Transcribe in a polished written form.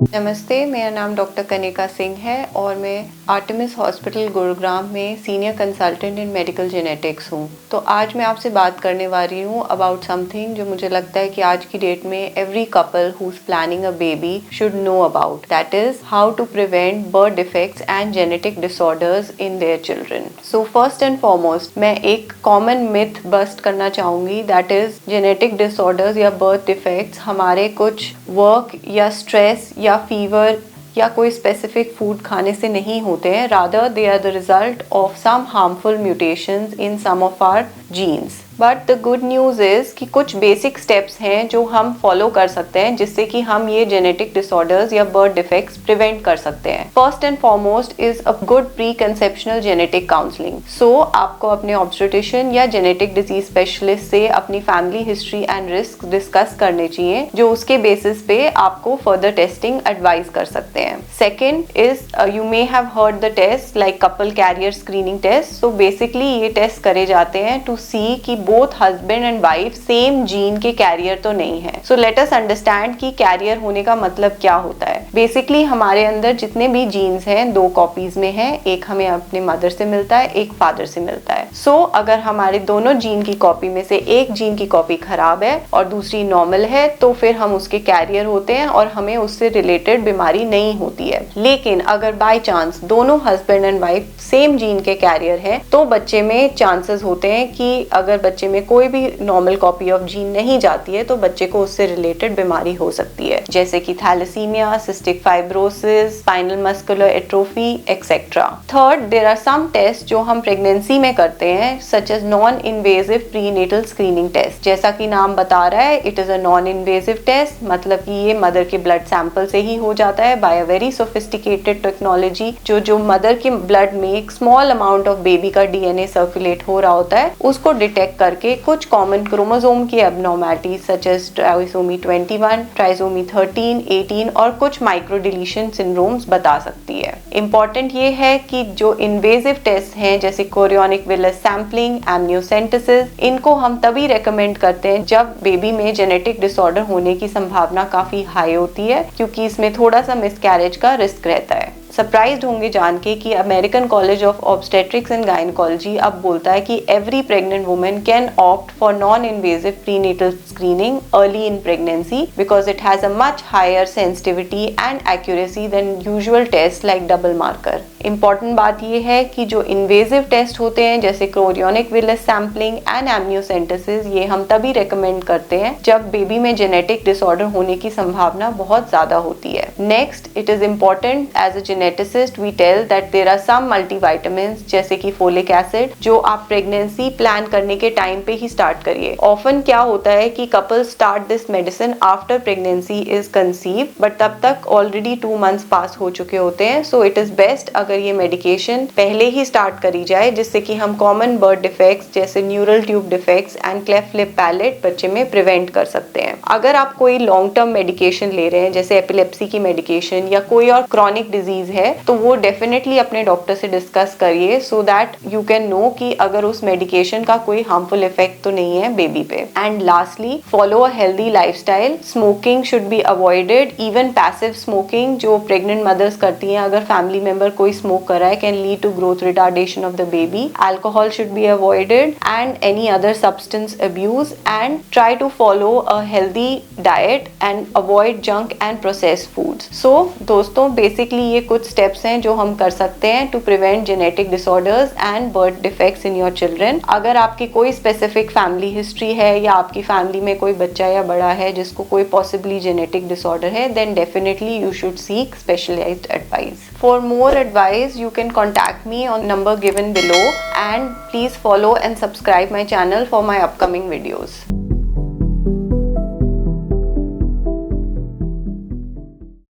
नमस्ते, मेरा नाम डॉक्टर कनिका सिंह है और मैं आर्टेमिस हॉस्पिटल गुरुग्राम में सीनियर कंसल्टेंट इन मेडिकल जेनेटिक्स हूँ। तो आज मैं आपसे बात करने वाली हूँ अबाउट समथिंग जो मुझे लगता है कि आज की डेट में every couple who is planning a baby should know about, that is how to prevent birth defects and genetic disorders in their children. So first and foremost मैं एक कॉमन मिथ बस्ट करना चाहूँगी, that is genetic disorders या birth defects हमारे कुछ work या stress या fever या कोई स्पेसिफिक फूड खाने से नहीं होते हैं, rather they are the result of some harmful mutations in some of our genes. But the good news is कि कुछ बेसिक स्टेप्स हैं जो हम फॉलो कर सकते हैं जिससे कि हम ये जेनेटिक डिसऑर्डर्स या बर्थ डिफेक्ट्स प्रिवेंट कर सकते हैं। First and foremost is a good preconceptional genetic counselling. So आपको अपने ऑब्स्टेट्रिशियन या जेनेटिक डिजीज स्पेशलिस्ट से अपनी family history and risk discuss करने चाहिए, जो उसके बेसिस पे आपको फर्दर टेस्टिंग एडवाइस कर सकते हैं। Second is you may have heard the test like couple carrier screening test. So basically ये टेस्ट करे जाते हैं टू सी कि both husband and wife same gene के कैरियर तो नहीं है। सो लेट अस अंडरस्टैंड कि कैरियर होने का मतलब क्या होता है। बेसिकली हमारे अंदर जितने भी जीन्स हैं दो कॉपीज में हैं, एक हमें अपने मदर से मिलता है, एक फादर से मिलता है। सो अगर हमारे दोनों जीन की कॉपी में से एक जीन की कॉपी खराब है और दूसरी नॉर्मल है तो फिर हम उसके कैरियर होते हैं और हमें उससे रिलेटेड बीमारी नहीं होती है। लेकिन अगर बाय चांस दोनों husband and wife same gene के कैरियर हैं तो बच्चे में चांसेस होते हैं कि अगर बच्चे में कोई भी नॉर्मल कॉपी ऑफ जीन नहीं जाती है तो बच्चे को उससे रिलेटेड बीमारी हो सकती है, जैसे कि thalassemia, cystic fibrosis, spinal muscular atrophy etcetera. Third, there are some test जो हम प्रेगनेंसी में करते हैं such as non invasive prenatal screening test. जैसा कि नाम बता रहा है, it is a non invasive test, मतलब कि ये मदर के ब्लड सैंपल से ही हो जाता है by a very sophisticated technology. जो मदर के ब्लड में एक स्मॉल अमाउंट ऑफ बेबी का डीएनए सर्कुलेट हो रहा होता है उसको डिटेक्ट करके कुछ कॉमन क्रोमोसोम की abnormality such as trisomy 21, trisomy 13, 18 और कुछ माइक्रो डिलीशन सिंड्रोम्स बता सकती है। इंपॉर्टेंट ये है कि जो इन्वेजिव टेस्ट हैं जैसे कोरियोनिक विलस सैम्पलिंग, एमनियोसेंटेसिस, इनको हम तभी रेकमेंड करते हैं जब बेबी में जेनेटिक डिसऑर्डर होने की संभावना काफी हाई होती है, क्योंकि इसमें थोड़ा सा मिसकैरेज का रिस्क रहता है। सरप्राइज्ड होंगे जान के कि American College of Obstetrics and Gynaecology अब बोलता है कि every pregnant woman can opt for non invasive prenatal screening early in pregnancy because it has a much higher sensitivity and accuracy than usual test like double marker. Important बात यह है कि जो invasive test होते हैं जैसे chorionic villus sampling and amniocentesis, ये हम तभी रेकमेंड करते हैं जब बेबी में जेनेटिक डिसऑर्डर होने की संभावना बहुत ज्यादा होती है। Next, it is important as a geneticist we tell that there are some multivitamins जैसे कि फोलिक एसिड जो आप प्रेगनेंसी प्लान करने के टाइम पे ही स्टार्ट करिए। ऑफन क्या होता है कि couple start this medicine after pregnancy is conceive, but तब तक ऑलरेडी 2 मंथ्स पास हो चुके होते हैं। सो इट इज बेस्ट अगर ये मेडिकेशन पहले ही स्टार्ट करी जाए, जिससे कि हम कॉमन बर्थ डिफेक्ट्स जैसे neural tube defects and cleft lip palate बच्चे में प्रिवेंट कर सकते हैं। अगर आप कोई लॉन्ग टर्म मेडिकेशन ले रहे हैं जैसे एपिलेप्सी की मेडिकेशन या कोई और क्रॉनिक डिजीज है तो वो डेफिनेटली अपने डॉक्टर से डिस्कस करिए so that you can know कि अगर उस मेडिकेशन का कोई हार्मफुल इफेक्ट तो नहीं है बेबी पे। And lastly, follow a healthy lifestyle. Smoking should be avoided, even passive smoking जो प्रेग्नेंट मदर्स करती हैं, अगर फैमिली मेंबर कोई स्मोक कर रहा है can lead to growth retardation of the baby. Alcohol should be avoided and any other substance abuse and try to follow a healthy diet and avoid junk and processed foods. सो दोस्तों, basically ये कुछ steps हैं जो हम कर सकते हैं to prevent genetic disorders and birth defects in your children. अगर आपकी कोई स्पेसिफिक फैमिली हिस्ट्री है या आपकी फैमिली में कोई बच्चा या बड़ा है जिसको कोई पॉसिबली जेनेटिक डिसऑर्डर है, then definitely you should seek specialised advice. For more advice you can contact me on number given below and please follow and subscribe my channel for my upcoming videos.